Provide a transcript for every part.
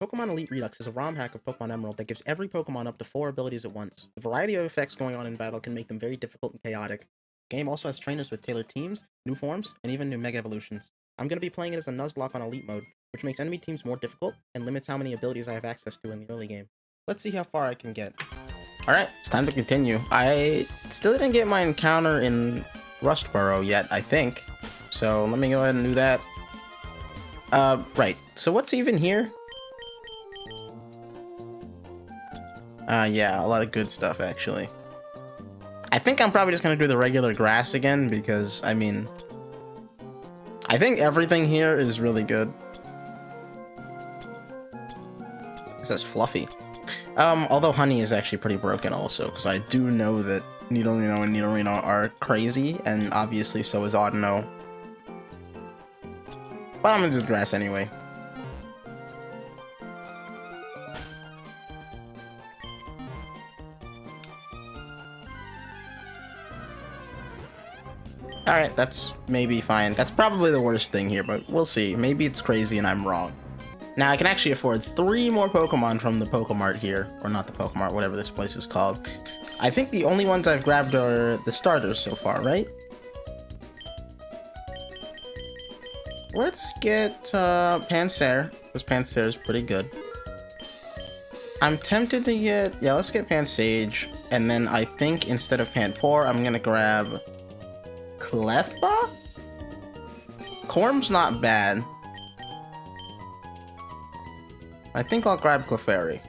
Pokemon Elite Redux is a ROM hack of Pokemon Emerald that gives every Pokemon up to 4 abilities at once. The variety of effects going on in battle can make them very difficult and chaotic. The game also has trainers with tailored teams, new forms, and even new Mega Evolutions. I'm going to be playing it as a Nuzlocke on Elite mode, which makes enemy teams more difficult and limits how many abilities I have access to in the early game. Let's see how far I can get. Alright, it's time to continue. I still didn't get my encounter in Rustboro yet, I think. So let me go ahead and do that. Right. So what's even here? Yeah, a lot of good stuff, actually. I think I'm probably just gonna do the regular grass again, because, I mean, I think everything here is really good. It says fluffy. Although honey is actually pretty broken also, because I do know that Nidorino and Nidorino are crazy, and obviously so is Audino. But I'm gonna do the grass anyway. Alright, that's maybe fine. That's probably the worst thing here, but we'll see. Maybe it's crazy and I'm wrong. Now, I can actually afford 3 more Pokemon from the Pokemart here. Or not the Pokemart, whatever this place is called. I think the only ones I've grabbed are the starters so far, right? Let's get Pansear, because Pansear is pretty good. I'm tempted to get... Yeah, let's get Pansage. And then I think instead of Panpour, I'm gonna grab... Cleffa? Corm's not bad. I think I'll grab Clefairy.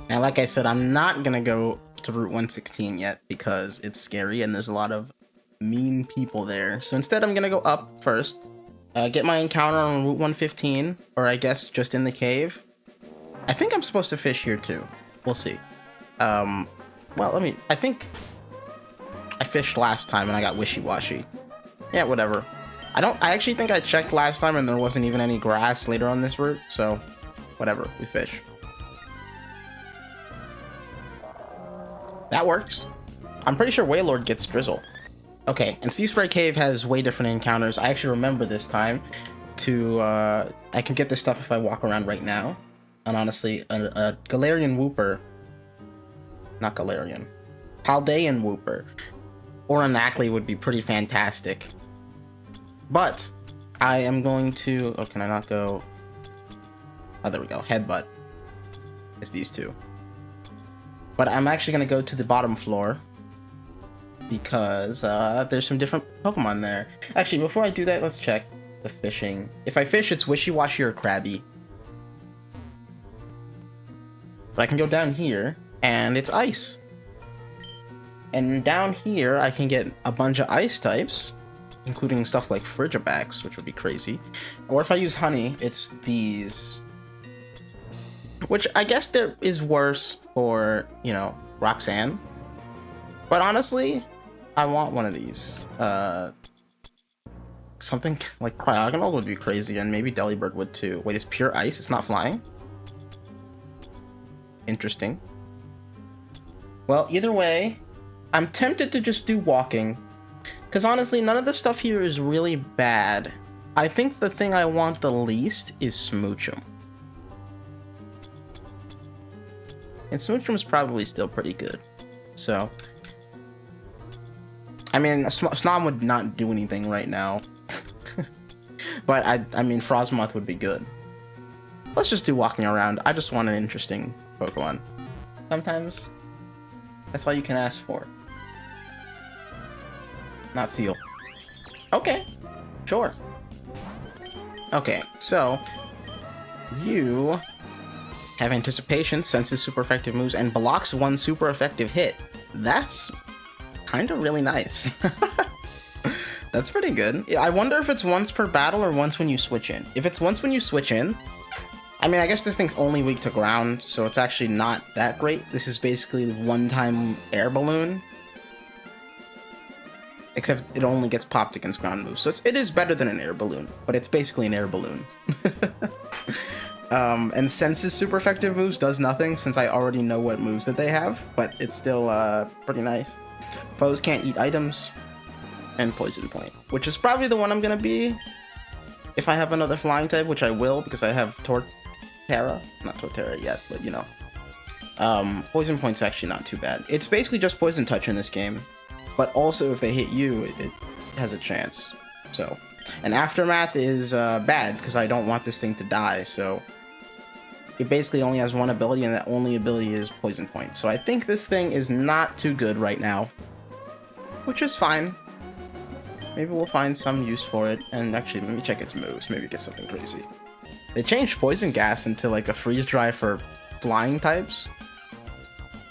Now, like I said, I'm not gonna go to Route 116 yet because it's scary and there's a lot of mean people there. So instead, I'm gonna go up first, get my encounter on Route 115, or I guess just in the cave. I think I'm supposed to fish here too. We'll see. Well, I think I fished last time and I got wishy-washy. Yeah, whatever. I actually think I checked last time and there wasn't even any grass later on this route, so whatever, we fish. That works. I'm pretty sure Wailord gets Drizzle. Okay, and Sea Spray Cave has way different encounters. I actually remember this time to, I can get this stuff if I walk around right now. And honestly, a Galarian Wooper, not Galarian, Paldean Wooper, or an Ackley would be pretty fantastic. But I am going to... Oh, can I not go... Oh, there we go. Headbutt is these two. But I'm actually going to go to the bottom floor because there's some different Pokemon there. Actually, before I do that, let's check the fishing. If I fish, it's Wishy-Washy or Krabby. But I can go down here, and it's Ice. And down here, I can get a bunch of Ice types, including stuff like Frigibax, which would be crazy. Or if I use Honey, it's these. Which I guess there is worse for, you know, Roxanne. But honestly, I want one of these. Something like Cryogonal would be crazy, and maybe Delibird would too. Wait, it's pure ice? It's not flying? Interesting. Well, either way, I'm tempted to just do walking. Because honestly, none of the stuff here is really bad. I think the thing I want the least is Smoochum. And Smoochum's probably still pretty good. So, I mean, Snom would not do anything right now. But I mean, Frostmoth would be good. Let's just do walking around. I just want an interesting Pokemon. Sometimes, that's all you can ask for. Not Seal. Okay, sure. Okay, so you have Anticipation, senses super effective moves, and blocks 1 super effective hit. That's kind of really nice. That's pretty good. I wonder if it's once per battle or once when you switch in. If it's once when you switch in, I mean, I guess this thing's only weak to ground, so it's actually not that great. This is basically one-time air balloon. Except it only gets popped against ground moves. So it is better than an air balloon, but it's basically an air balloon. And Sense's super effective moves does nothing since I already know what moves that they have, but it's still pretty nice. Foes can't eat items, and Poison Point, which is probably the one I'm gonna be if I have another flying type, which I will because I have Torterra. Not Torterra yet, but you know. Poison Point's actually not too bad. It's basically just Poison Touch in this game, but also if they hit you, it has a chance. So, and Aftermath is bad because I don't want this thing to die, so it basically only has one ability, and that only ability is Poison Point. So I think this thing is not too good right now, which is fine. Maybe we'll find some use for it, and actually, let me check its moves. Maybe get something crazy. They changed Poison Gas into like a freeze dry for flying types.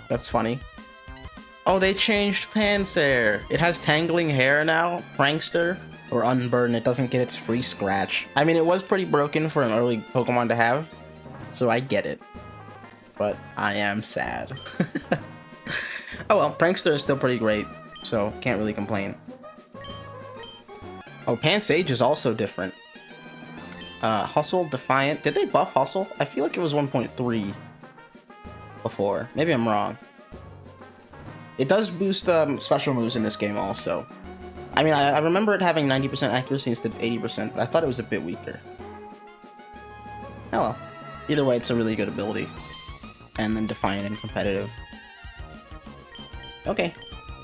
That's funny. Oh, they changed Panzer. It has Tangling Hair now, Prankster, or Unburden. It doesn't get its free scratch. I mean, it was pretty broken for an early Pokemon to have, so I get it. But I am sad. Oh well, Prankster is still pretty great, so can't really complain. Oh, Pansage is also different. Hustle, Defiant. Did they buff Hustle? I feel like it was 1.3 before. Maybe I'm wrong. It does boost special moves in this game also. I mean, I remember it having 90% accuracy instead of 80%, but I thought it was a bit weaker. Oh well. Either way, it's a really good ability. And then Defiant and competitive. Okay.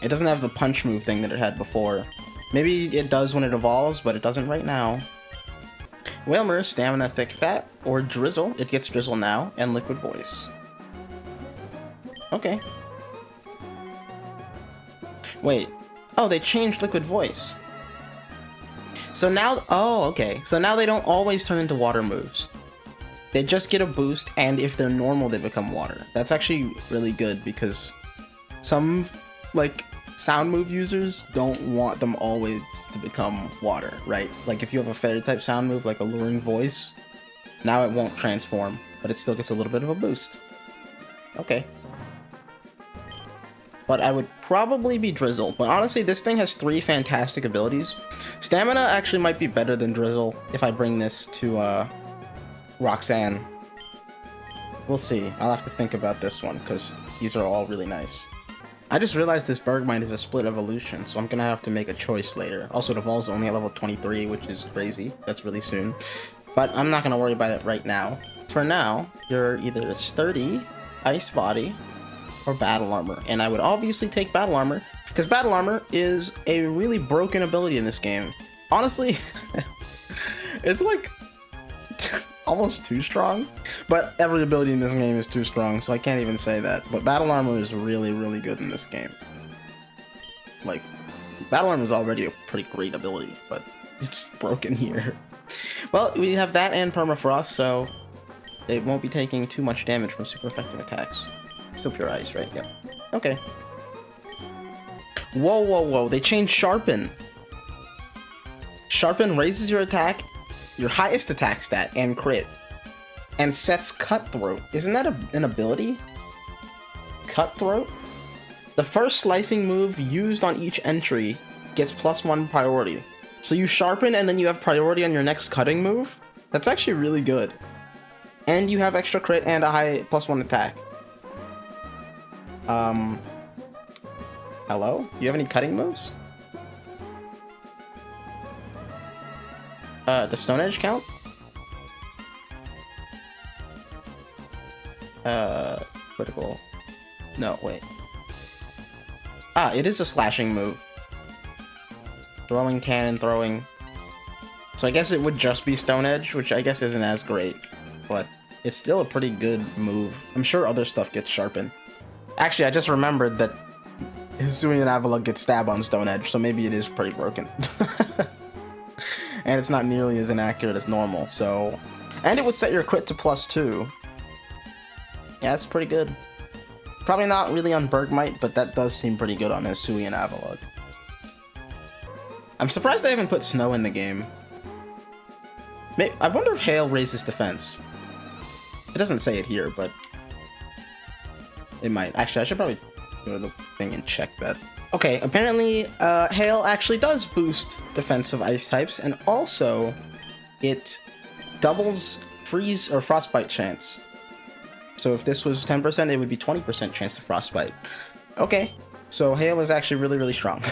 It doesn't have the punch move thing that it had before. Maybe it does when it evolves, but it doesn't right now. Whalmer, Stamina, Thick Fat, or Drizzle. It gets Drizzle now, and Liquid Voice. Okay. Wait. Oh, they changed Liquid Voice. So now... Oh, okay. So now they don't always turn into water moves. They just get a boost, and if they're normal, they become water. That's actually really good, because some, like, sound move users don't want them always to become water, right? Like, if you have a fairy-type sound move, like Alluring Voice, now it won't transform, but it still gets a little bit of a boost. Okay. But I would probably be Drizzle. But honestly, this thing has 3 fantastic abilities. Stamina actually might be better than Drizzle if I bring this to, Roxanne. We'll see. I'll have to think about this one, because these are all really nice. I just realized this Bergmite is a split evolution, so I'm gonna have to make a choice later. Also, it evolves only at level 23, which is crazy. That's really soon. But I'm not gonna worry about it right now. For now, you're either Sturdy, Ice Body, or Battle Armor. And I would obviously take Battle Armor, because Battle Armor is a really broken ability in this game. Honestly, it's like almost too strong, but every ability in this game is too strong, so I can't even say that. But Battle Armor is really, really good in this game. Like, Battle Armor is already a pretty great ability, but it's broken here. Well, we have that and Permafrost, so it won't be taking too much damage from super effective attacks. Still pure ice, right? Yep. Okay. Whoa, whoa, whoa. They changed Sharpen. Sharpen raises your attack, your highest attack stat, and crit. And sets Cutthroat. Isn't that an ability? Cutthroat? The first slicing move used on each entry gets +1 priority. So you sharpen and then you have priority on your next cutting move? That's actually really good. And you have extra crit and a high +1 attack. Hello? Do you have any cutting moves? Does Stone Edge count? Critical. No, wait. Ah, it is a slashing move. Throwing cannon, throwing. So I guess it would just be Stone Edge, which I guess isn't as great, but it's still a pretty good move. I'm sure other stuff gets sharpened. Actually, I just remembered that Hisuian Avalugg gets stab on Stone Edge, so maybe it is pretty broken. And it's not nearly as inaccurate as normal, so... And it would set your crit to +2. Yeah, that's pretty good. Probably not really on Bergmite, but that does seem pretty good on Hisuian Avalugg. I'm surprised they haven't put Snow in the game. I wonder if Hail raises defense. It doesn't say it here, but... it might. Actually, I should probably go to the thing and check that. Okay, apparently, Hail actually does boost defensive ice types, and also, it doubles freeze or frostbite chance. So if this was 10%, it would be 20% chance to frostbite. Okay, so Hail is actually really, really strong.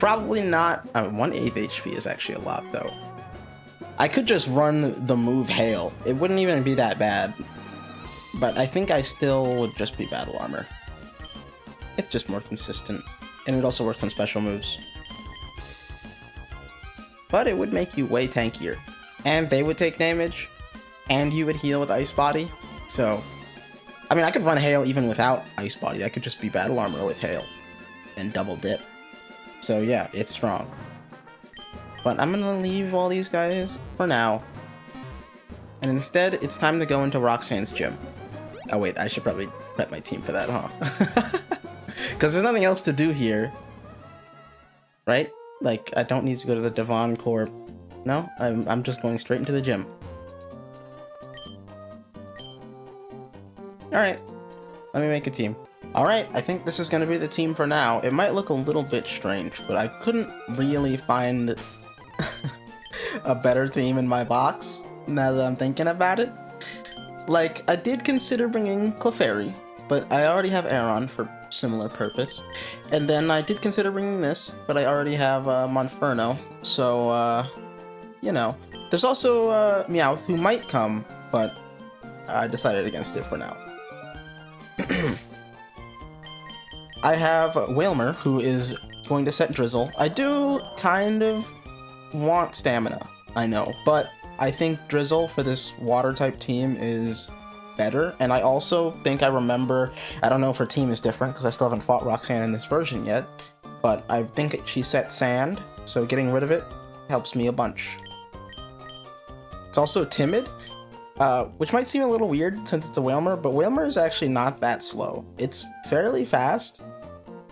Probably not. 1/8 HP is actually a lot, though. I could just run the move Hail. It wouldn't even be that bad. But I think I still would just be Battle Armor. It's just more consistent. And it also works on special moves. But it would make you way tankier. And they would take damage. And you would heal with Ice Body. So, I mean, I could run Hail even without Ice Body. I could just be Battle Armor with Hail. And double dip. So yeah, it's strong. But I'm gonna leave all these guys for now. And instead, it's time to go into Roxanne's gym. Oh wait, I should probably prep my team for that, huh? Because there's nothing else to do here. Right? Like, I don't need to go to the Devon Corp. No, I'm just going straight into the gym. Alright, let me make a team. Alright, I think this is going to be the team for now. It might look a little bit strange, but I couldn't really find a better team in my box, now that I'm thinking about it. Like, I did consider bringing Clefairy, but I already have Aeron for similar purpose. And then I did consider bringing this, but I already have Monferno, so, you know. There's also Meowth, who might come, but I decided against it for now. I have Wailmer, who is going to set Drizzle. I do kind of want Stamina, I know, but I think Drizzle for this water-type team is better, and I also think I remember, I don't know if her team is different, because I still haven't fought Roxanne in this version yet, but I think she set Sand, so getting rid of it helps me a bunch. It's also Timid, which might seem a little weird since it's a Wailmer, but Wailmer is actually not that slow. It's fairly fast,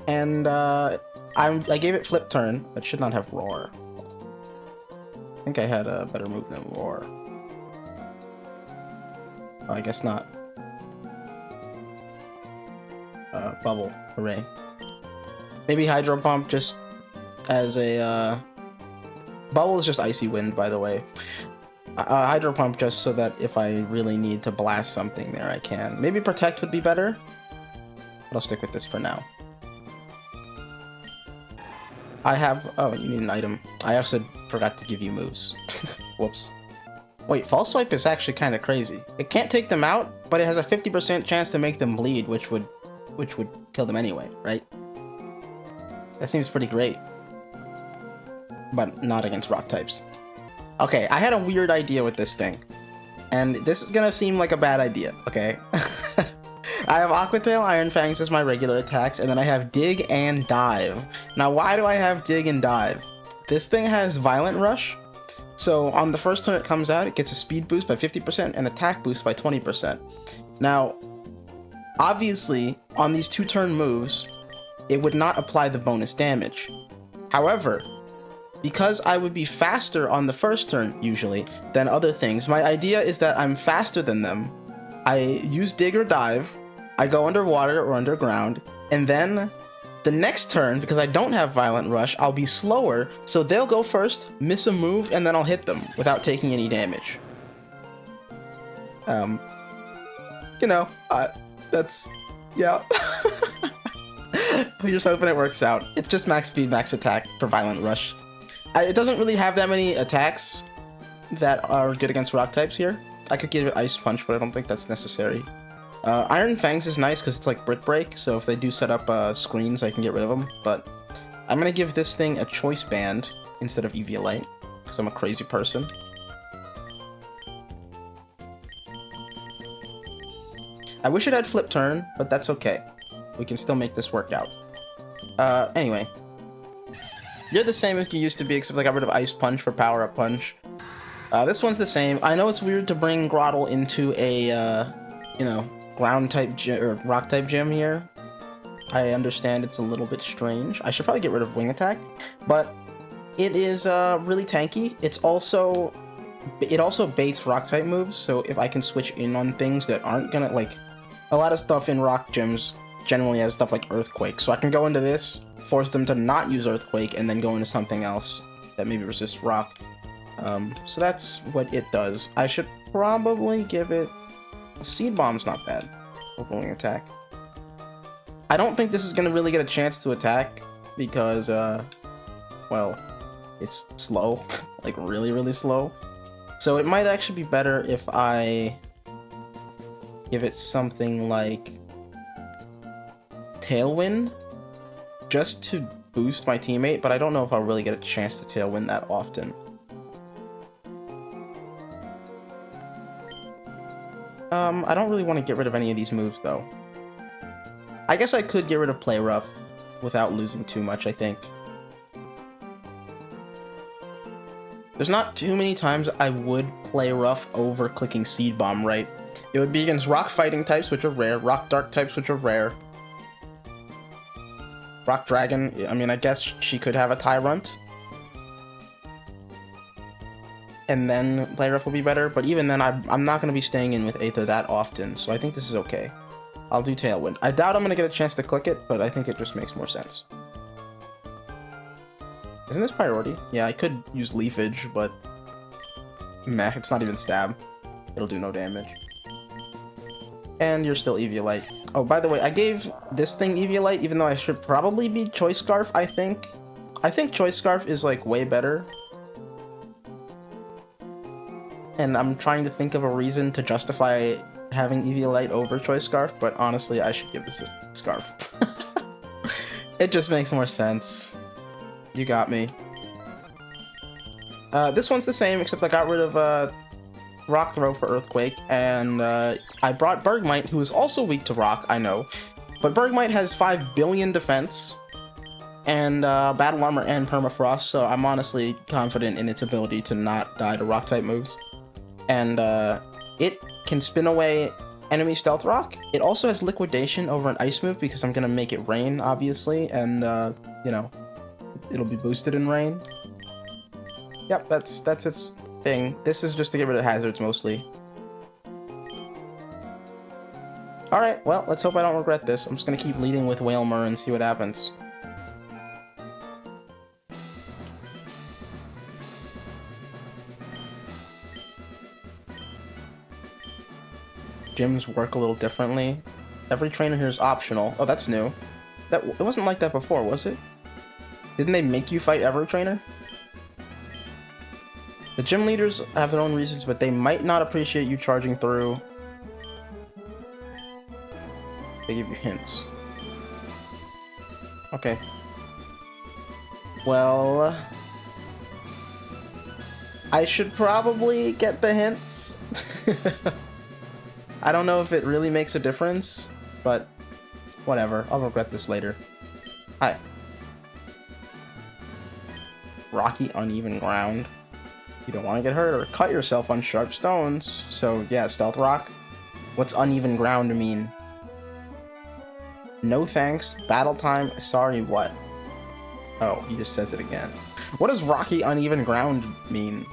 and I gave it Flip Turn, but should not have Roar. I think I had a better move than Roar. Oh, I guess not. Bubble, hooray. Maybe Hydro Pump just as a, Bubble is just Icy Wind, by the way. Hydro Pump just so that if I really need to blast something there, I can. Maybe Protect would be better, but I'll stick with this for now. I have... Oh, you need an item. I also forgot to give you moves. Whoops. Wait, False Swipe is actually kind of crazy. It can't take them out, but it has a 50% chance to make them bleed, which would kill them anyway, right? That seems pretty great. But not against rock types. Okay, I had a weird idea with this thing. And this is gonna seem like a bad idea, okay? I have Aqua Tail, Iron Fangs as my regular attacks, and then I have Dig and Dive. Now, why do I have Dig and Dive? This thing has Violent Rush, so on the first turn it comes out, it gets a speed boost by 50% and attack boost by 20%. Now, obviously, on these 2-turn moves, it would not apply the bonus damage. However, because I would be faster on the first turn, usually, than other things, my idea is that I'm faster than them. I use Dig or Dive, I go underwater or underground, and then the next turn, because I don't have Violent Rush, I'll be slower, so they'll go first, miss a move, and then I'll hit them without taking any damage. You know, that's, yeah. We're just hoping it works out. It's just max speed, max attack for Violent Rush. It doesn't really have that many attacks that are good against rock types here. I could give it Ice Punch, but I don't think that's necessary. Iron Fangs is nice because it's like Brick Break, so if they do set up screens, I can get rid of them. But I'm going to give this thing a Choice Band instead of Eviolite, because I'm a crazy person. I wish it had Flip Turn, but that's okay. We can still make this work out. Anyway. You're the same as you used to be, except I got rid of Ice Punch for Power Up Punch. This one's the same. I know it's weird to bring Grotle into a, you know, ground-type or rock-type gym here. I understand it's a little bit strange. I should probably get rid of Wing Attack, but it is really tanky. It also baits rock-type moves, so if I can switch in on things that aren't gonna, like, a lot of stuff in rock gyms generally has stuff like Earthquake, so I can go into this, force them to not use Earthquake, and then go into something else that maybe resists rock. So that's what it does. I should probably give it... Seed Bomb's not bad. Wing Attack. I don't think this is going to really get a chance to attack, because well, it's slow, like really, really slow. So it might actually be better if I give it something like Tailwind, just to boost my teammate, but I don't know if I'll really get a chance to Tailwind that often. I don't really want to get rid of any of these moves, though. I guess I could get rid of Play Rough without losing too much, I think. There's not too many times I would Play Rough over clicking Seed Bomb, right? It would be against Rock Fighting types, which are rare, Rock Dark types, which are rare. Rock Dragon, I mean, I guess she could have a Tyrant. And then Play Rough will be better, but even then, I'm not going to be staying in with Aether that often, so I think this is okay. I'll do Tailwind. I doubt I'm going to get a chance to click it, but I think it just makes more sense. Isn't this priority? Yeah, I could use Leafage, but meh, it's not even Stab. It'll do no damage. And you're still Eviolite. Oh, by the way, I gave this thing Eviolite, even though I should probably be Choice Scarf, I think. I think Choice Scarf is, like, way better. And I'm trying to think of a reason to justify having Eviolite over Choice Scarf, but honestly, I should give this a Scarf. It just makes more sense. You got me. This one's the same, except I got rid of Rock Throw for Earthquake, and I brought Bergmite, who is also weak to Rock, I know. But Bergmite has 5 billion defense, and Battle Armor and Permafrost, so I'm honestly confident in its ability to not die to Rock-type moves. And it can spin away enemy Stealth Rock. It also has Liquidation over an Ice move, because I'm going to make it rain, obviously, and, you know, it'll be boosted in rain. Yep, that's its thing. This is just to get rid of hazards, mostly. Alright, well, let's hope I don't regret this. I'm just gonna keep leading with Wailmer and see what happens. Gyms work a little differently. Every trainer here is optional. Oh, that's new. It wasn't like that before, was it? Didn't they make you fight every trainer? The gym leaders have their own reasons, but they might not appreciate you charging through. They give you hints. Okay. Well, I should probably get the hints. I don't know if it really makes a difference, but whatever. I'll regret this later. Hi. Rocky, uneven ground. You don't want to get hurt or cut yourself on sharp stones. So yeah, Stealth Rock. What's uneven ground mean? No thanks. Battle time. Sorry, what? Oh, he just says it again. What does rocky, uneven ground mean?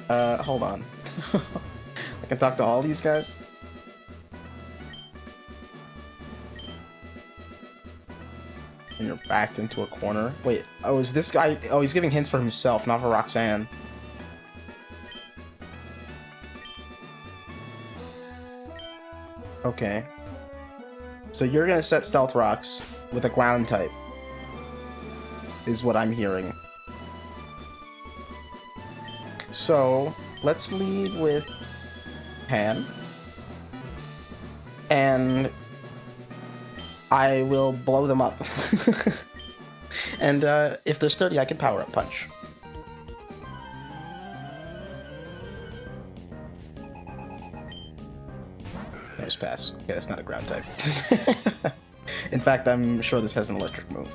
Hold on. I can talk to all these guys? And you're backed into a corner. Wait, oh, is this guy... Oh, he's giving hints for himself, not for Roxanne. Okay. So you're gonna set Stealth Rocks with a ground type, is what I'm hearing. So, let's lead with Pan. And I will blow them up. And if they're sturdy, I can Power Up Punch. Nice pass. Okay, that's not a ground type. In fact, I'm sure this has an electric move.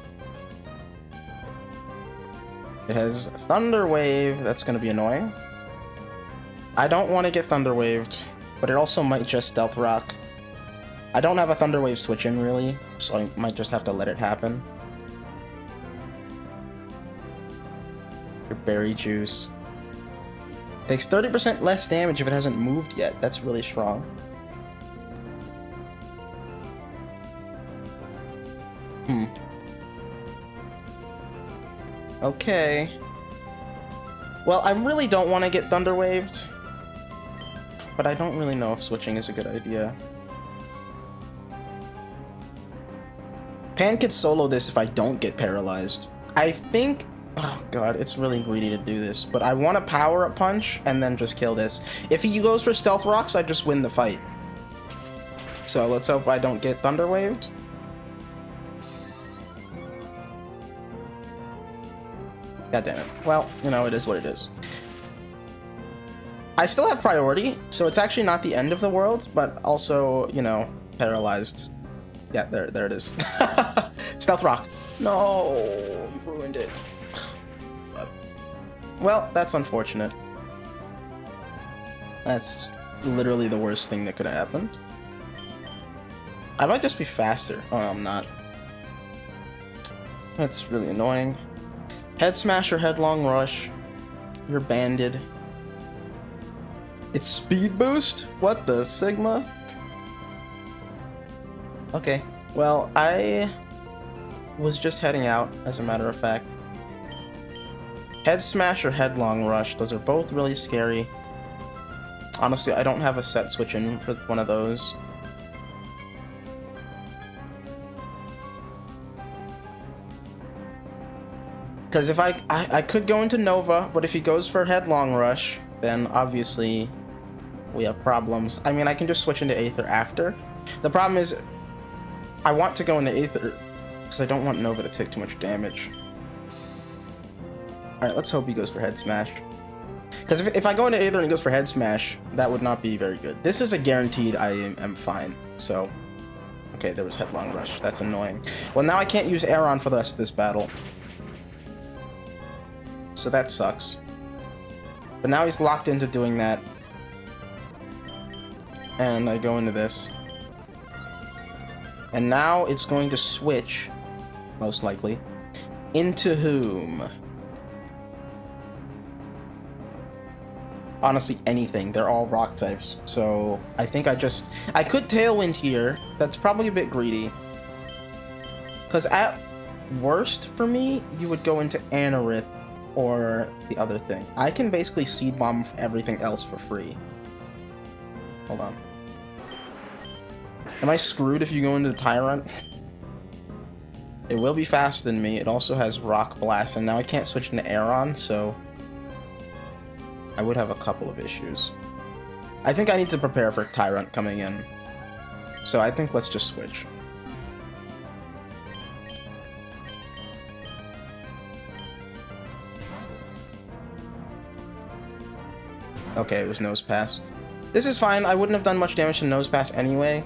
It has Thunder Wave. That's going to be annoying. I don't want to get Thunder Waved, but it also might just Stealth Rock. I don't have a Thunder Wave switch in, really, so I might just have to let it happen. Your Berry Juice. Takes 30% less damage if it hasn't moved yet. That's really strong. Okay. Well, I really don't want to get Thunder Waved, but I don't really know if switching is a good idea. Pan could solo this if I don't get paralyzed. I think... Oh god, it's really greedy to do this, but I want to power up punch and then just kill this. If he goes for stealth rocks, I just win the fight. So let's hope I don't get thunder waved. God damn it. Well, you know, it is what it is. I still have priority, so it's actually not the end of the world, but also, you know, paralyzed. Yeah, there it is. Stealth rock. No, you ruined it. Well, that's unfortunate. That's literally the worst thing that could have happened. I might just be faster. Oh, no, I'm not. That's really annoying. Head smash or headlong rush. You're banded. It's speed boost? What the Sigma? Okay, well, I was just heading out, as a matter of fact. Head smash or headlong rush, those are both really scary. Honestly, I don't have a set switch in for one of those. Because if I could go into Nova, but if he goes for headlong rush, then obviously we have problems. I mean, I can just switch into Aether after. The problem is, I want to go into Aether because I don't want Nova to take too much damage. Alright, let's hope he goes for Head Smash. Because if I go into Aether and he goes for Head Smash, that would not be very good. This is a guaranteed I am fine, so... Okay, there was Headlong Rush. That's annoying. Well, now I can't use Aeron for the rest of this battle. So that sucks. But now he's locked into doing that. And I go into this. And now it's going to switch, most likely, into whom? Honestly, anything. They're all rock types. So I think I could Tailwind here. That's probably a bit greedy. Because at worst for me, you would go into Anorith or the other thing. I can basically Seed Bomb everything else for free. Hold on. Am I screwed if you go into the Tyrant? It will be faster than me. It also has Rock Blast, and now I can't switch into Aeron, so I would have a couple of issues. I think I need to prepare for Tyrant coming in. So I think let's just switch. Okay, it was Nose Pass. This is fine. I wouldn't have done much damage to Nose Pass anyway.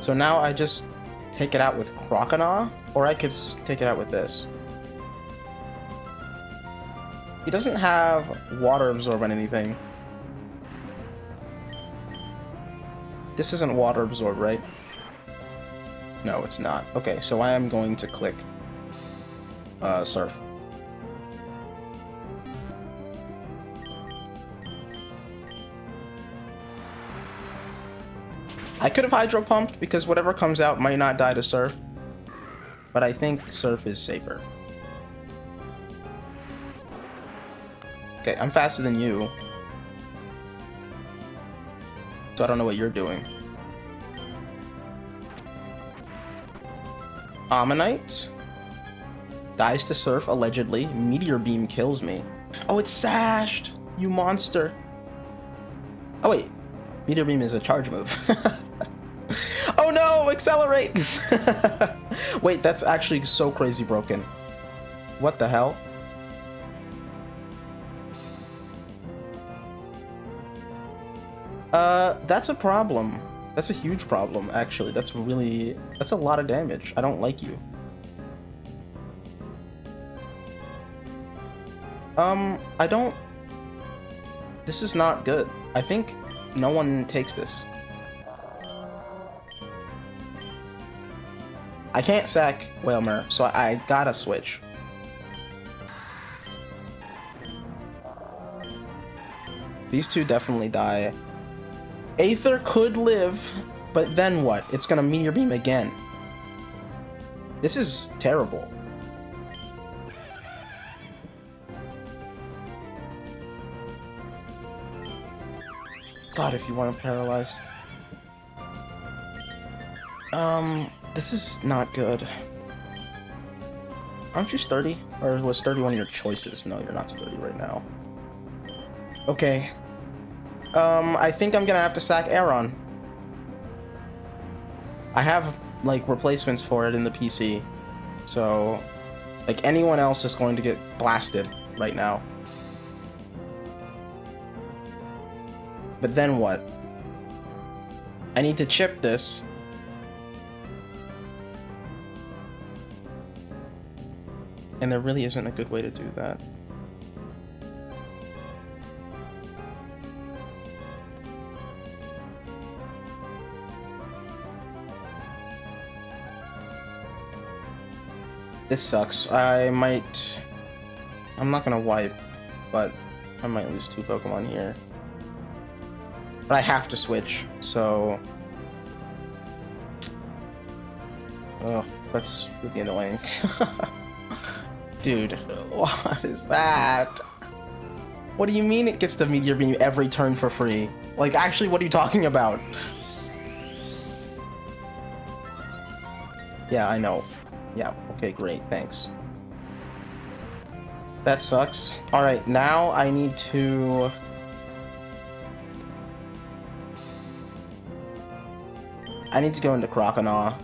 So now I just take it out with Croconaw, or I could take it out with this. He doesn't have Water Absorb on anything. This isn't Water Absorb, right? No, it's not. Okay, so I am going to click Surf. I could have Hydro Pumped because whatever comes out might not die to Surf. But I think Surf is safer. Okay, I'm faster than you. So I don't know what you're doing. Ammonite. Dies to Surf, allegedly. Meteor Beam kills me. Oh, it's Sashed! You monster. Oh, wait. Meteor Beam is a charge move. Oh no! Accelerate! Wait, that's actually so crazy broken. What the hell? That's a problem. That's a huge problem, actually. That's a lot of damage. I don't like you. I don't... This is not good. I think no one takes this. I can't sack Whalmer, so I gotta switch. These two definitely die. Aether could live, but then what? It's gonna Meteor Beam again. This is terrible. God, if you want to paralyze. This is not good. Aren't you sturdy? Or was sturdy one of your choices? No, you're not sturdy right now. Okay. I think I'm gonna have to sack Aeron. I have, like, replacements for it in the PC. So, like, anyone else is going to get blasted right now. But then what? I need to chip this. And there really isn't a good way to do that. This sucks. I'm not gonna wipe, but I might lose 2 Pokemon here. But I have to switch, so... Oh, that's really annoying. Dude, what is that? What do you mean it gets the Meteor Beam every turn for free? Like, actually, what are you talking about? Yeah, I know. Yeah, okay, great, thanks. That sucks. Alright, now I need to... go into Croconaw.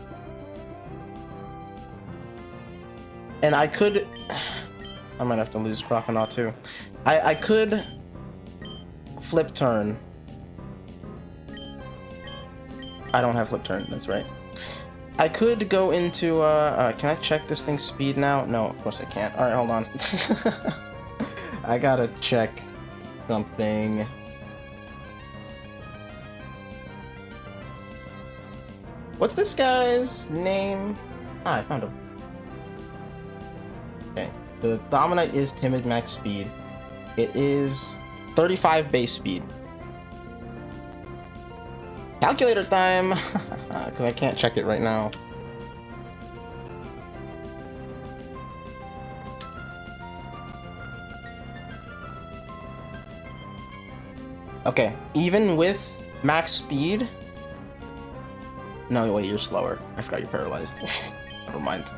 And I could... I might have to lose Croconaw too. I could flip turn. I don't have flip turn, that's right. I could go into, can I check this thing's speed now? No, of course I can't. Alright, hold on. I gotta check something. What's this guy's name? Ah, I found him. Okay. The Dominite is timid max speed. It is 35 base speed. Calculator time! Because I can't check it right now. Okay, even with max speed... No, wait, you're slower. I forgot you're paralyzed. Never mind.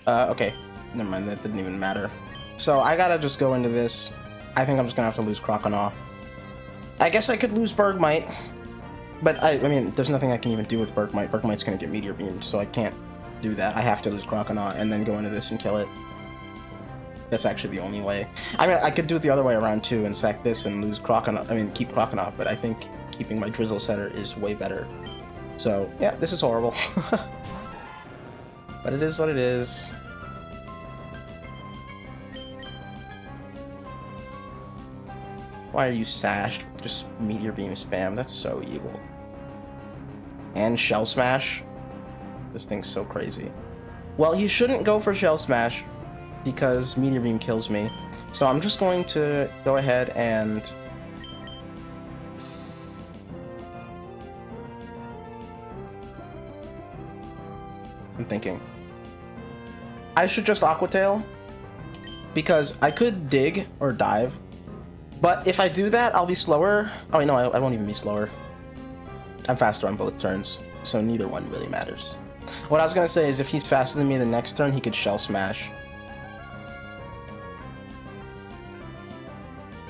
Okay. Never mind, that didn't even matter. So, I gotta just go into this. I think I'm just gonna have to lose Croconaw. I guess I could lose Bergmite. But, I mean, there's nothing I can even do with Bergmite. Bergmite's gonna get Meteor Beamed, so I can't do that. I have to lose Croconaw and then go into this and kill it. That's actually the only way. I mean, I could do it the other way around, too, and sack this and lose Croconaw. I mean, keep Croconaw, but I think keeping my Drizzle Setter is way better. So, yeah, this is horrible. But it is what it is. Why are you sashed? Just Meteor Beam spam. That's so evil. And Shell Smash? This thing's so crazy. Well, he shouldn't go for Shell Smash because Meteor Beam kills me. So I'm just going to go ahead and... I'm thinking. I should just Aqua Tail because I could dig or dive. But if I do that, I'll be slower. Oh, wait, no, I won't even be slower. I'm faster on both turns, so neither one really matters. What I was going to say is if he's faster than me the next turn, he could Shell Smash.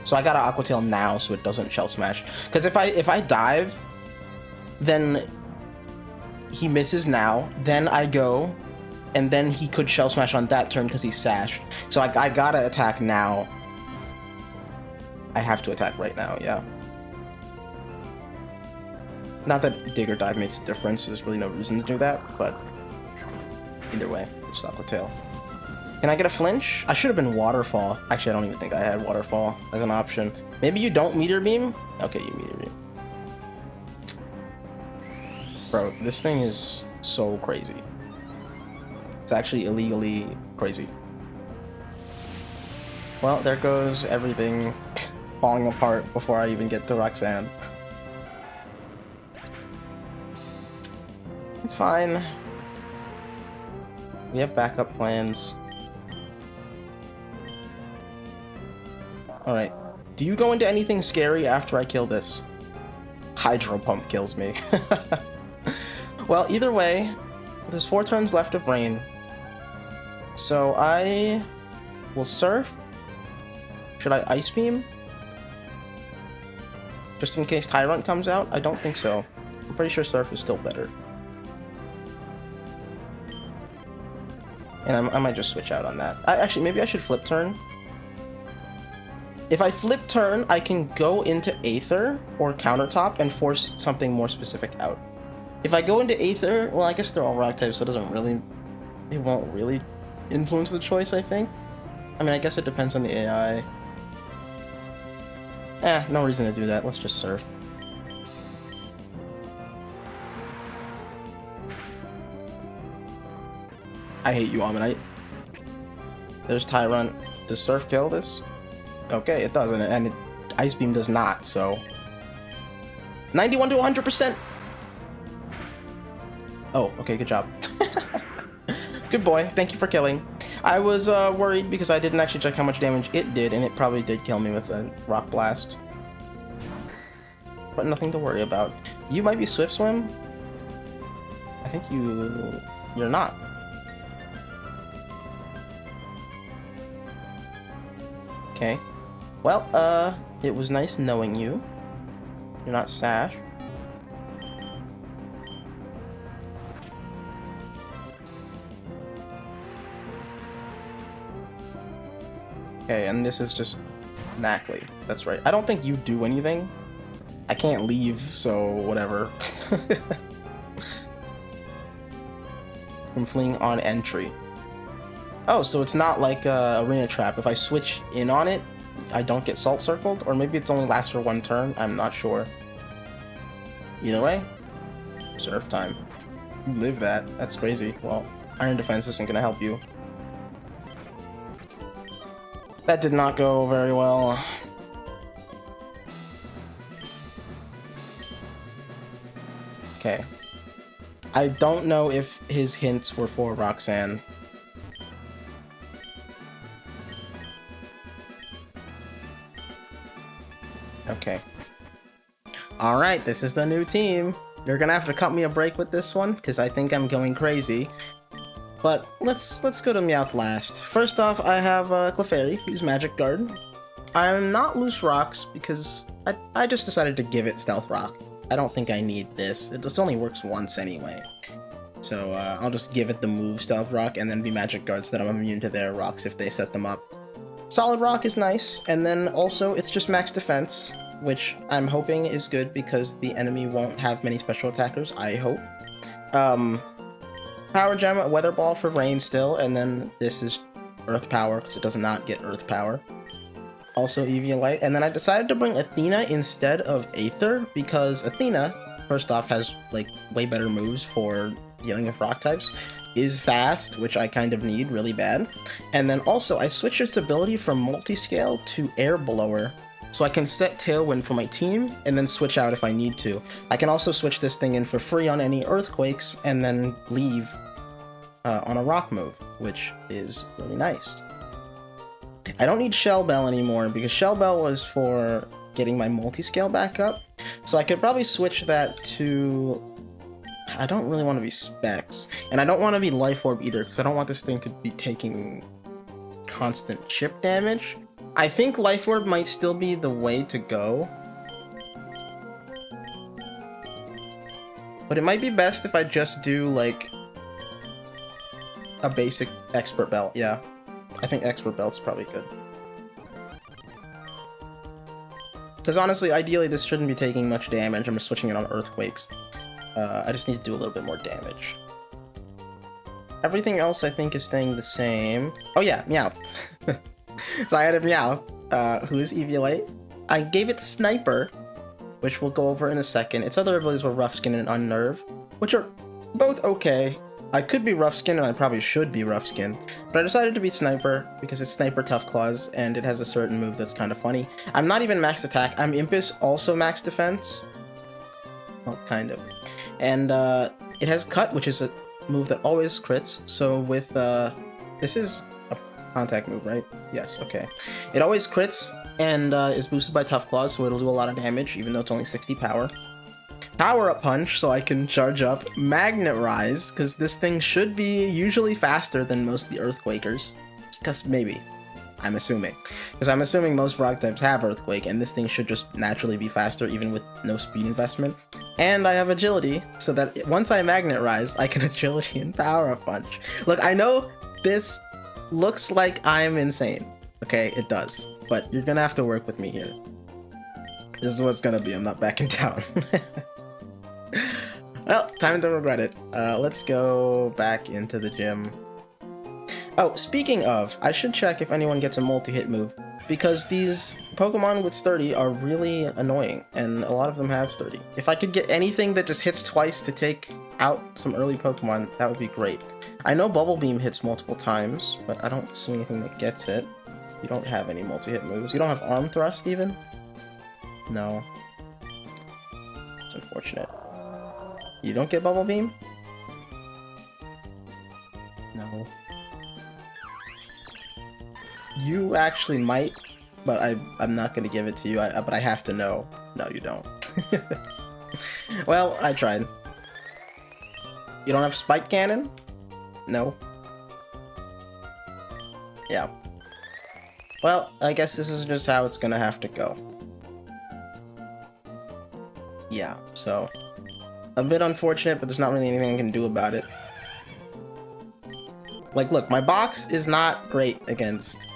So I gotta Aqua Tail now so it doesn't Shell Smash. Because if I dive, then he misses now, then I go, and then he could Shell Smash on that turn because he's sashed. So I gotta attack now. I have to attack right now, yeah. Not that Dig or Dive makes a difference, so there's really no reason to do that, but either way, just Aqua Tail. Can I get a flinch? I should have been Waterfall. Actually, I don't even think I had Waterfall as an option. Maybe you don't Meteor Beam? Okay, you Meteor Beam. Bro, this thing is so crazy. It's actually illegally crazy. Well, there goes everything falling apart before I even get to Roxanne. It's fine. We have backup plans. Alright. Do you go into anything scary after I kill this? Hydro Pump kills me. Well, either way, there's 4 turns left of rain. So I will surf. Should I ice beam? Just in case Tyrant comes out? I don't think so. I'm pretty sure surf is still better. And I might just switch out on that. Actually, maybe I should flip turn. If I flip turn, I can go into Aether or Countertop and force something more specific out. If I go into Aether, well, I guess they're all rock types, so it won't really influence the choice, I think. I mean, I guess it depends on the AI. No reason to do that. Let's just surf. I hate you, Omikaye. There's Tyrant. Does surf kill this? Okay, it does, and Ice Beam does not, so... 91 to 100%! Oh, okay, good job. Good boy, thank you for killing. I was worried because I didn't actually check how much damage it did, and it probably did kill me with a Rock Blast. But nothing to worry about. You might be Swift Swim? I think you're not. Okay. Well, it was nice knowing you. You're not Sash. Okay, and this is just Knackley. That's right. I don't think you do anything. I can't leave, so whatever. I'm fleeing on entry. Oh, so it's not like Arena Trap. If I switch in on it, I don't get Salt Circled? Or maybe it's only lasts for 1 turn? I'm not sure. Either way, surf time. You live that. That's crazy. Well, Iron Defense isn't gonna help you. That did not go very well. Okay. I don't know if his hints were for Roxanne. Okay. Alright, this is the new team. You're gonna have to cut me a break with this one, because I think I'm going crazy. But let's go to Meowth last. First off, I have Clefairy, who's Magic Guard. I'm not Loose Rocks, because I just decided to give it Stealth Rock. I don't think I need this. It just only works once anyway. So I'll just give it the move Stealth Rock, and then be Magic Guard so that I'm immune to their rocks if they set them up. Solid Rock is nice, and then also it's just max defense, which I'm hoping is good because the enemy won't have many special attackers, I hope. Power Gem, Weather Ball for rain still, and then this is Earth Power because it does not get Earth Power. Also Eviolite, and then I decided to bring Athena instead of Aether because Athena, first off, has like way better moves for dealing with rock types, is fast, which I kind of need really bad, and then also I switched its ability from Multi-Scale to Air Blower, so I can set Tailwind for my team, and then switch out if I need to. I can also switch this thing in for free on any Earthquakes, and then leave on a Rock move, which is really nice. I don't need Shell Bell anymore, because Shell Bell was for getting my Multi-Scale back up, so I could probably switch that to... I don't really want to be Specs, and I don't want to be Life Orb either, because I don't want this thing to be taking constant chip damage. I think Life Orb might still be the way to go. But it might be best if I just do, like, a basic Expert Belt, yeah. I think Expert Belt's probably good. Because honestly, ideally this shouldn't be taking much damage. I'm just switching it on Earthquakes. I just need to do a little bit more damage. Everything else I think is staying the same. Oh yeah, Meowth. So I added Meowth, who is Eviolite. I gave it Sniper, which we'll go over in a second. Its other abilities were Rough Skin and Unnerve, which are both okay. I could be Rough Skin, and I probably should be Rough Skin, but I decided to be Sniper because it's Sniper Tough Claws, and it has a certain move that's kind of funny. I'm not even max attack. I'm Impus, also max defense. Well, kind of. And it has Cut, which is a move that always crits, so with, this is a contact move, right? Yes, okay. It always crits, and is boosted by Tough Claws, so it'll do a lot of damage, even though it's only 60 power. Power Up Punch so I can charge up, Magnet Rise, because this thing should be usually faster than most of the Earthquakers. Because maybe. I'm assuming. Because I'm assuming most rock types have Earthquake, and this thing should just naturally be faster even with no speed investment. And I have Agility, so that once I Magnet Rise, I can Agility and Power Up Punch. Look, I know this looks like I'm insane. Okay, it does. But you're gonna have to work with me here. This is what's gonna be, I'm not backing down. Well, time to regret it. Let's go back into the gym. Oh, speaking of, I should check if anyone gets a multi-hit move, because these Pokemon with Sturdy are really annoying, and a lot of them have Sturdy. If I could get anything that just hits twice to take out some early Pokemon, that would be great. I know Bubble Beam hits multiple times, but I don't see anything that gets it. You don't have any multi-hit moves. You don't have Arm Thrust, even? No. It's unfortunate. You don't get Bubble Beam? No. You actually might, but I'm not going to give it to you, but I have to know. No, you don't. Well, I tried. You don't have Spike Cannon? No. Yeah. Well, I guess this is just how it's going to have to go. Yeah, so a bit unfortunate, but there's not really anything I can do about it. Like, look, my box is not great against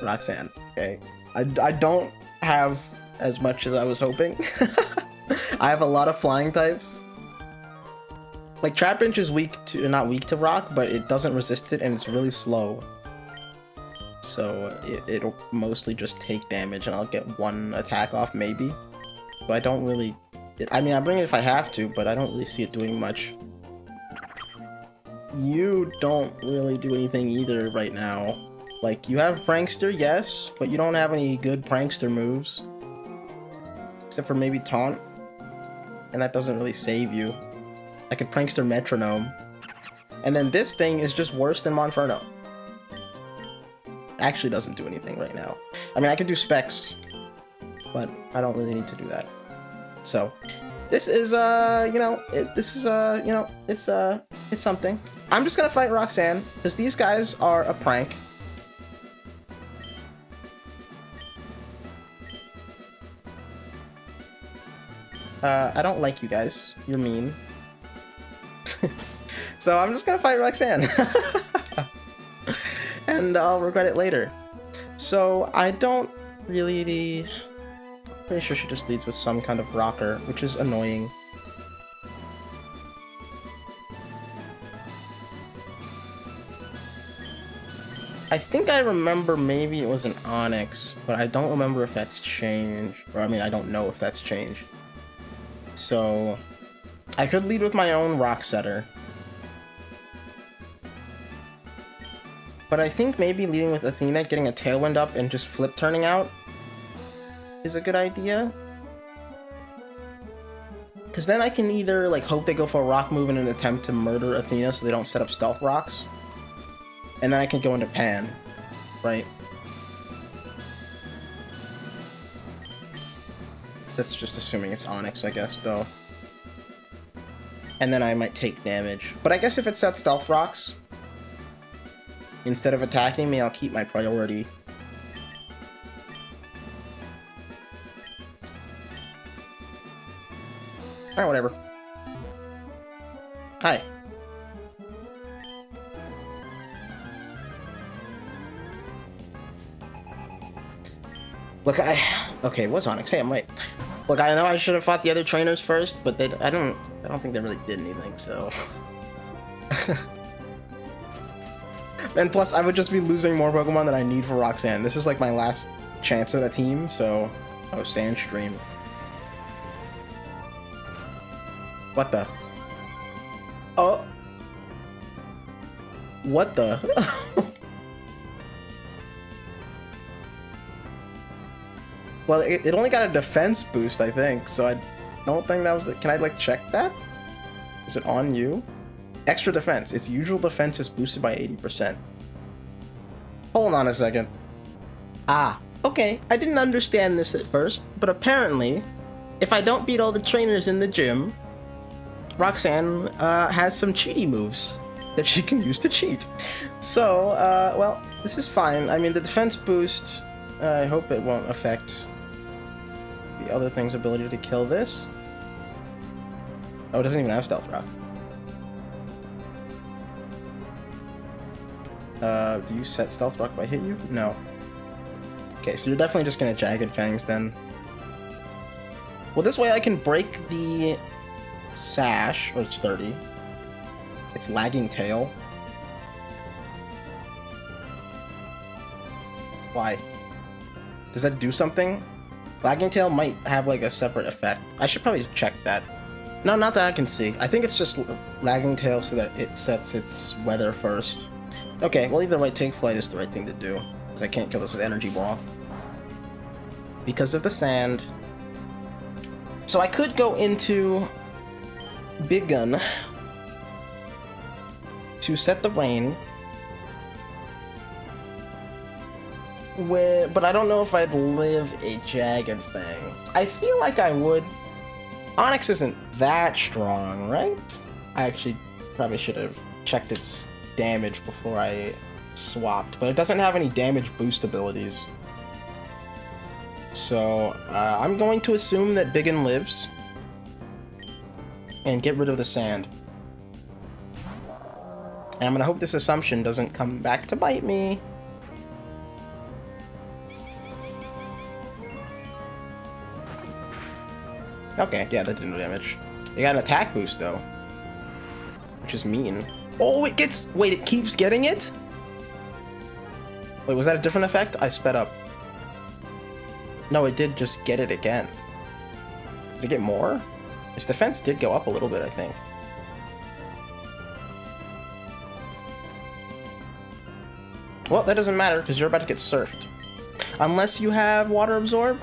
Roxanne, okay? I don't have as much as I was hoping. I have a lot of flying types. Like, Trapinch is weak to, not weak to rock, but it doesn't resist it and it's really slow. So it'll mostly just take damage and I'll get one attack off maybe. So I don't really, I mean, I bring it if I have to, but I don't really see it doing much. You don't really do anything either right now. Like, you have Prankster, yes, but you don't have any good Prankster moves. Except for maybe Taunt. And that doesn't really save you. I could Prankster Metronome. And then this thing is just worse than Monferno. Actually doesn't do anything right now. I mean, I could do Specs, but I don't really need to do that. So, this is, you know, it's something. I'm just gonna fight Roxanne, because these guys are a prank. I don't like you guys. You're mean. So I'm just gonna fight Roxanne. And I'll regret it later. So I don't really... Pretty sure she just leads with some kind of rocker, which is annoying. I think I remember maybe it was an Onyx, but I don't remember if that's changed. Or I mean, I don't know if that's changed. So I could lead with my own Rock Setter. But I think maybe leading with Athena, getting a Tailwind up and just flip turning out is a good idea. Because then I can either like hope they go for a rock move in an attempt to murder Athena so they don't set up stealth rocks. And then I can go into Pan, right? That's just assuming it's Onyx, I guess, though. And then I might take damage. But I guess if it sets stealth rocks, instead of attacking me, I'll keep my priority. Alright, whatever. Hi. Look, okay, it was Onyx. Hey, I'm right. Look, I know I should have fought the other trainers first, but I don't think they really did anything, so... And plus, I would just be losing more Pokemon than I need for Roxanne. This is like my last chance at a team, so... Oh, Sandstream. What the? Oh. What the? Well, it only got a defense boost, I think, so I don't think that was it. Can I, like, check that? Is it on you? Extra defense. Its usual defense is boosted by 80%. Hold on a second. Ah, okay. I didn't understand this at first, but apparently, if I don't beat all the trainers in the gym, Roxanne has some cheaty moves that she can use to cheat. So, well, this is fine. I mean, the defense boost, I hope it won't affect the other thing's ability to kill this. Oh, it doesn't even have Stealth Rock. Do you set Stealth Rock if I hit you? No. Okay, so you're definitely just gonna Jagged Fangs then. Well, this way I can break the Sash, or it's 30. It's Lagging Tail. Why? Does that do something? Lagging Tail might have like a separate effect. I should probably check that. No, not that I can see. I think it's just Lagging Tail so that it sets its weather first. Okay, well either way, Take Flight is the right thing to do. Because I can't kill this with Energy Ball. Because of the sand. So I could go into Big Gun to set the rain. But I don't know if I'd live a Jagged Fang. I feel like I would. Onyx isn't that strong, right? I actually probably should have checked its damage before I swapped, but it doesn't have any damage boost abilities. So I'm going to assume that Biggin lives and get rid of the sand. And I'm gonna hope this assumption doesn't come back to bite me. Okay, yeah, that didn't do damage. It got an attack boost though, which is mean. Oh, it gets. Wait, it keeps getting it? Wait, was that a different effect? I sped up. No, it did just get it again. Did it get more? Its defense did go up a little bit, I think. Well, that doesn't matter, because you're about to get surfed. Unless you have Water Absorb?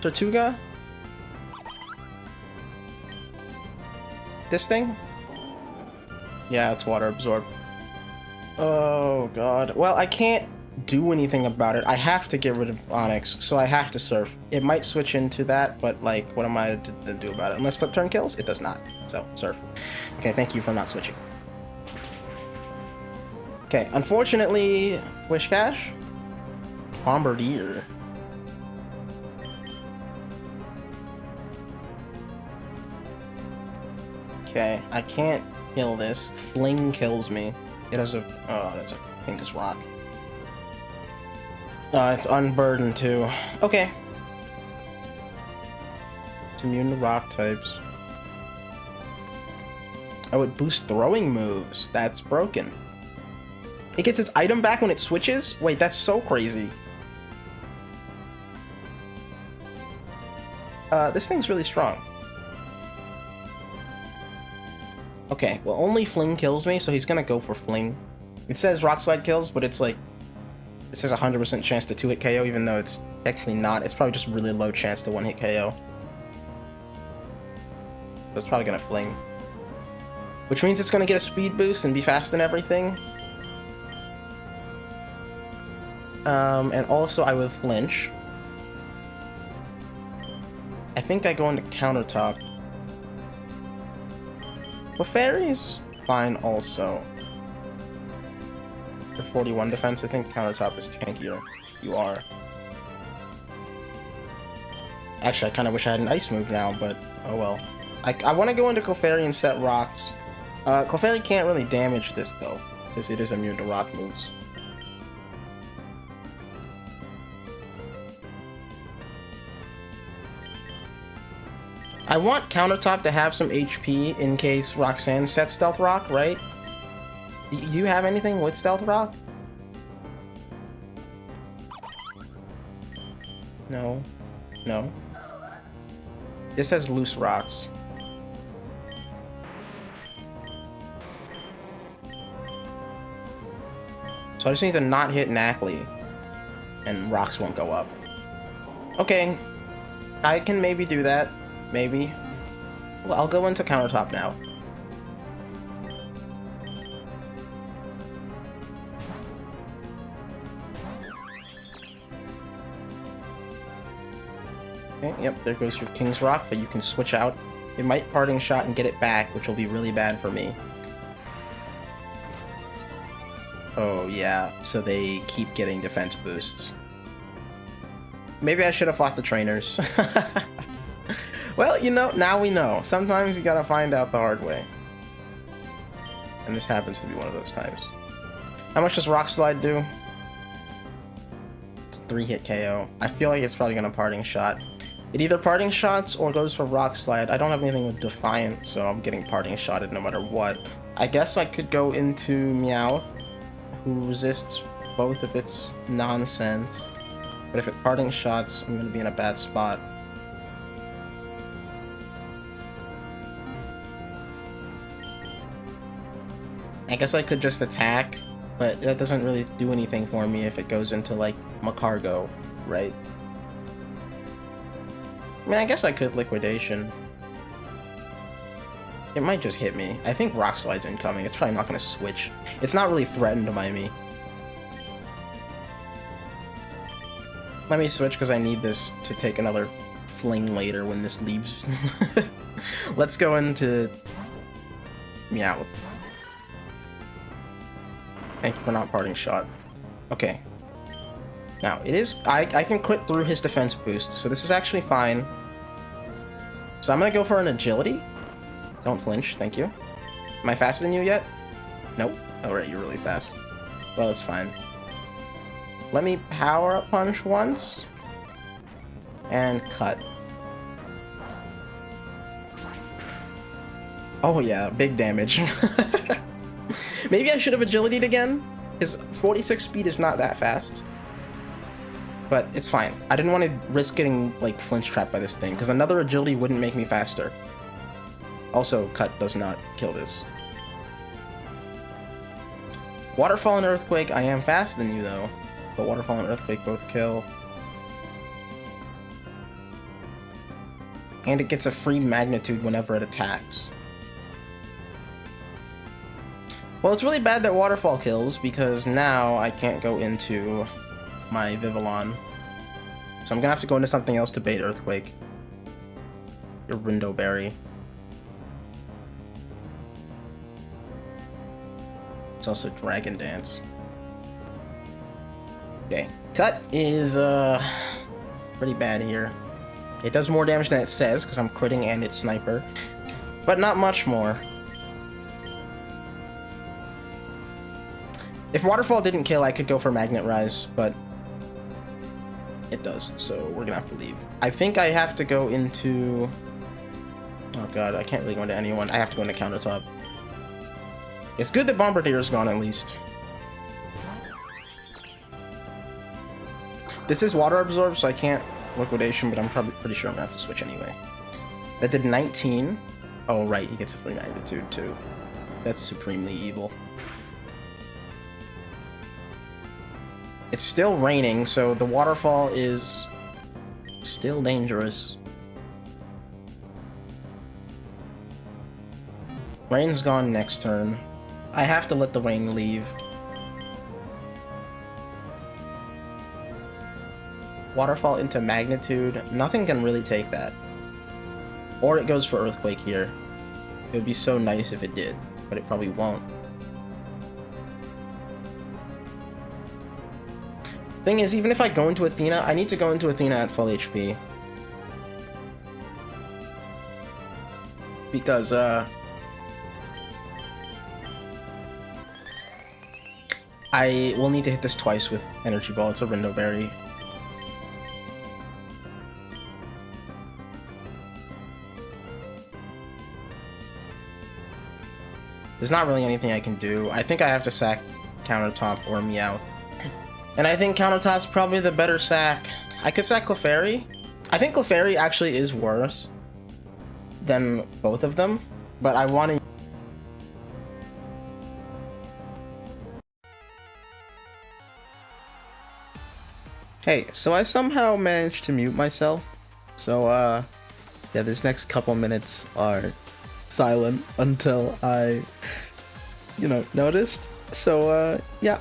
Tortuga? This thing? Yeah, it's Water Absorb. Oh, God. Well, I can't do anything about it. I have to get rid of Onyx, so I have to surf. It might switch into that, but, like, what am I to do about it? Unless Flip Turn kills? It does not. So, surf. Okay, thank you for not switching. Okay, unfortunately, Wishcash? Bombardier. Okay, I can't kill this. Fling kills me. It has a... Oh, that's a King's Rock. It's unburdened too. Okay. It's immune to rock types. Oh, it boosts throwing moves. That's broken. It gets its item back when it switches? Wait, that's so crazy. This thing's really strong. Okay, well, only Fling kills me, so he's gonna go for Fling. It says Rock Slide kills, but it's like... It says 100% chance to 2-hit KO, even though it's technically not. It's probably just really low chance to 1-hit KO. So it's probably gonna Fling. Which means it's gonna get a speed boost and be fast and everything. And also I will flinch. I think I go into Countertop. Well, Fairy's fine also. For 41 defense, I think Countertop is tankier. You are. Actually, I kind of wish I had an ice move now, but oh well. I want to go into Clefairy and set rocks. Clefairy can't really damage this though, because it is immune to rock moves. I want Countertop to have some HP in case Roxanne sets Stealth Rock, right? Do you have anything with Stealth Rock? No. No. This has Loose Rocks. So I just need to not hit Knackley, and rocks won't go up. Okay. I can maybe do that. Maybe. Well, I'll go into Countertop now. Okay, yep, there goes your King's Rock, but you can switch out It might parting shot and get it back, which will be really bad for me. Oh yeah, so they keep getting defense boosts. Maybe I should have fought the trainers. Well, you know, now we know. Sometimes you gotta find out the hard way. And this happens to be one of those times. How much does Rock Slide do? It's a 3-hit KO. I feel like it's probably gonna parting shot. It either parting shots or goes for Rock Slide. I don't have anything with Defiant, so I'm getting parting shotted no matter what. I guess I could go into Meowth, who resists both if it's nonsense. But if it parting shots, I'm gonna be in a bad spot. I guess I could just attack, but that doesn't really do anything for me if it goes into, like, Macargo, right? I mean, I guess I could Liquidation. It might just hit me. I think Rock Slide's incoming. It's probably not going to switch. It's not really threatened by me. Let me switch because I need this to take another fling later when this leaves. Let's go into Meowth. Thank you for not parting shot. Okay. Now, it is... I can crit through his defense boost, so this is actually fine. So I'm gonna go for an agility. Don't flinch, thank you. Am I faster than you yet? Nope. Alright, you're really fast. Well, it's fine. Let me power up punch once. And cut. Oh yeah, big damage. Maybe I should have agility'd again, because 46 speed is not that fast. But it's fine. I didn't want to risk getting, like, flinch trapped by this thing, because another agility wouldn't make me faster. Also, cut does not kill this. Waterfall and Earthquake, I am faster than you, though. But Waterfall and Earthquake both kill. And it gets a free magnitude whenever it attacks. Well, it's really bad that Waterfall kills, because now I can't go into my Vivillon. So I'm gonna have to go into something else to bait Earthquake. Your Rindo Berry. It's also Dragon Dance. Okay. Cut is, pretty bad here. It does more damage than it says, because I'm critting and it's Sniper. But not much more. If Waterfall didn't kill, I could go for Magnet Rise, but it does, so we're gonna have to leave. I think I have to go into... Oh god, I can't really go into anyone. I have to go into Countertop. It's good that Bombardier's gone, at least. This is Water Absorb, so I can't Liquidation, but I'm probably pretty sure I'm gonna have to switch anyway. That did 19. Oh, right, he gets a free magnitude, too. That's supremely evil. It's still raining, so the waterfall is still dangerous. Rain's gone next turn. I have to let the rain leave. Waterfall into magnitude. Nothing can really take that. Or it goes for Earthquake here. It would be so nice if it did, but it probably won't. Thing is, even if I go into Athena, I need to go into Athena at full HP. Because, I will need to hit this twice with Energy Ball. It's a Rindo Berry. There's not really anything I can do. I think I have to sack Countertop or Meowth. And I think Countertop's probably the better sack. I could sack Clefairy. I think Clefairy actually is worse than both of them, but I want to... Hey, so I somehow managed to mute myself. So, yeah, this next couple minutes are silent until I, noticed. So, yeah.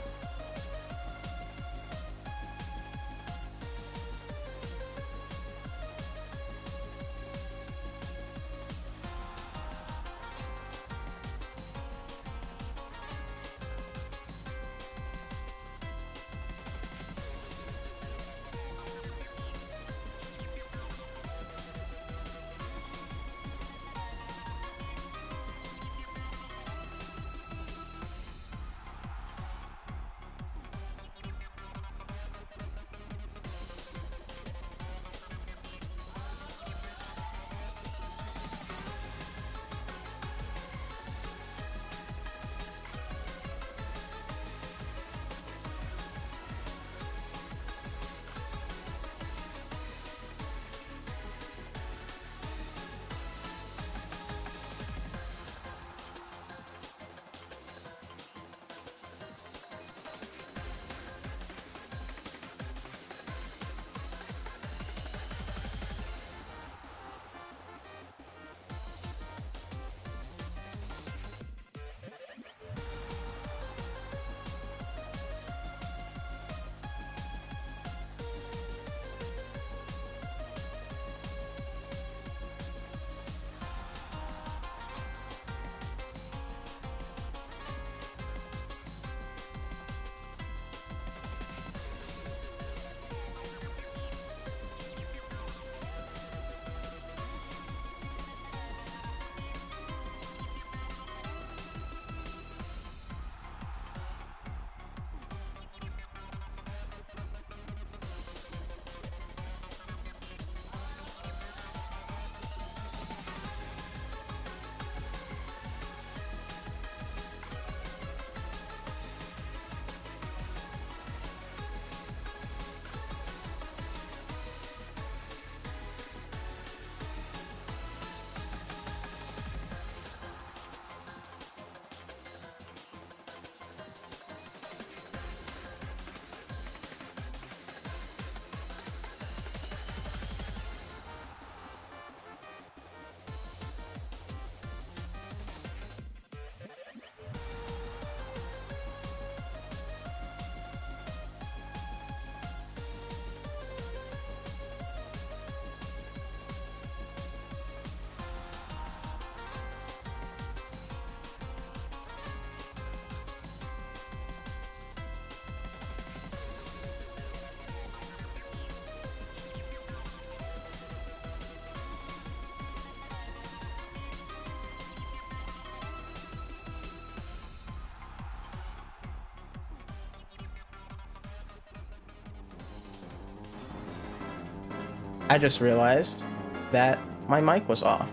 I just realized that my mic was off.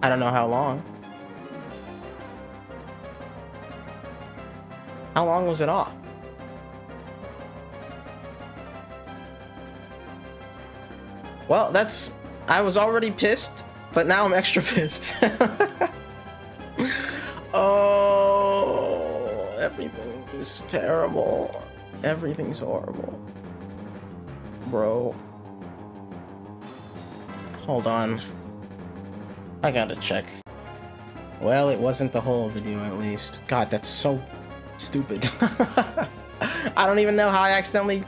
I don't know how long. How long was it off? Well, that's... I was already pissed, but now I'm extra pissed. Oh, everything is terrible. Everything's horrible. Bro. Hold on. I gotta check. Well, it wasn't the whole video at least. God, that's so stupid. I don't even know how I accidentally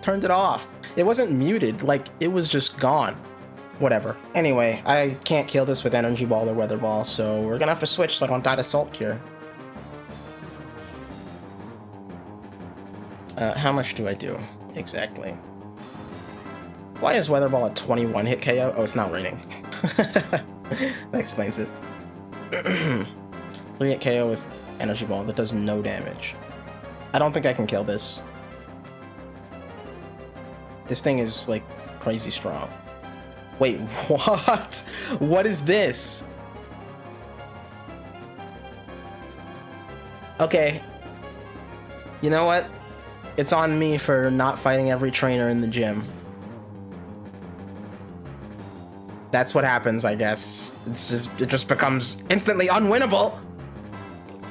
turned it off. It wasn't muted, like, it was just gone. Whatever. Anyway, I can't kill this with Energy Ball or Weather Ball, so we're gonna have to switch so I don't die to Salt Cure. How much do I do? Exactly. Why is Weather Ball a 21 hit KO? Oh, it's not raining. That explains it. 3 hit KO with Energy Ball that does no damage. I don't think I can kill this. This thing is, like, crazy strong. Wait, what? What is this? Okay. You know what? It's on me for not fighting every trainer in the gym. That's what happens, I guess. It just becomes instantly unwinnable.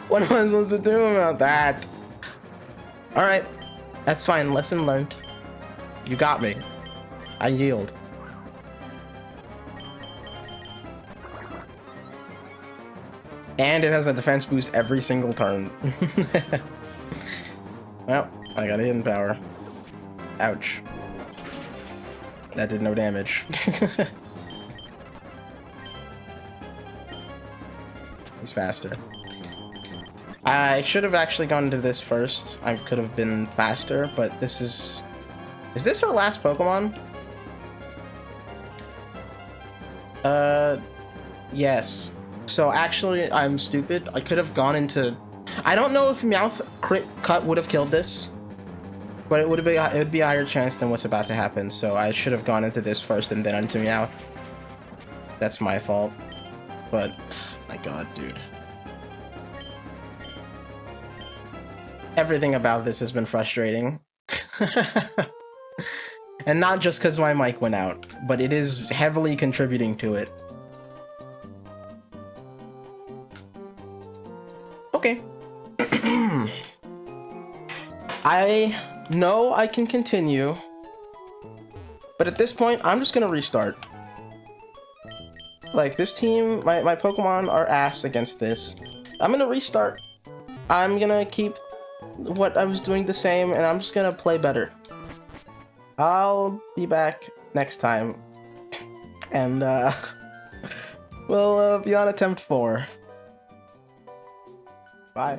What am I supposed to do about that? Alright. That's fine. Lesson learned. You got me. I yield. And it has a defense boost every single turn. Well, I got a hidden power. Ouch. That did no damage. He's faster. I should have actually gone into this first. I could have been faster, but this is... Is this our last Pokemon? Yes. So actually, I'm stupid. I could have gone into... I don't know if Meowth crit cut would have killed this, but it would be a higher chance than what's about to happen. So I should have gone into this first and then into Meowth. That's my fault. But my God, dude. Everything about this has been frustrating. And not just because my mic went out, but it is heavily contributing to it. Okay. I know I can continue, but at this point, I'm just gonna restart. Like, this team, my Pokemon are ass against this. I'm gonna restart. I'm gonna keep what I was doing the same, and I'm just gonna play better. I'll be back next time, and we'll be on attempt 4. Bye.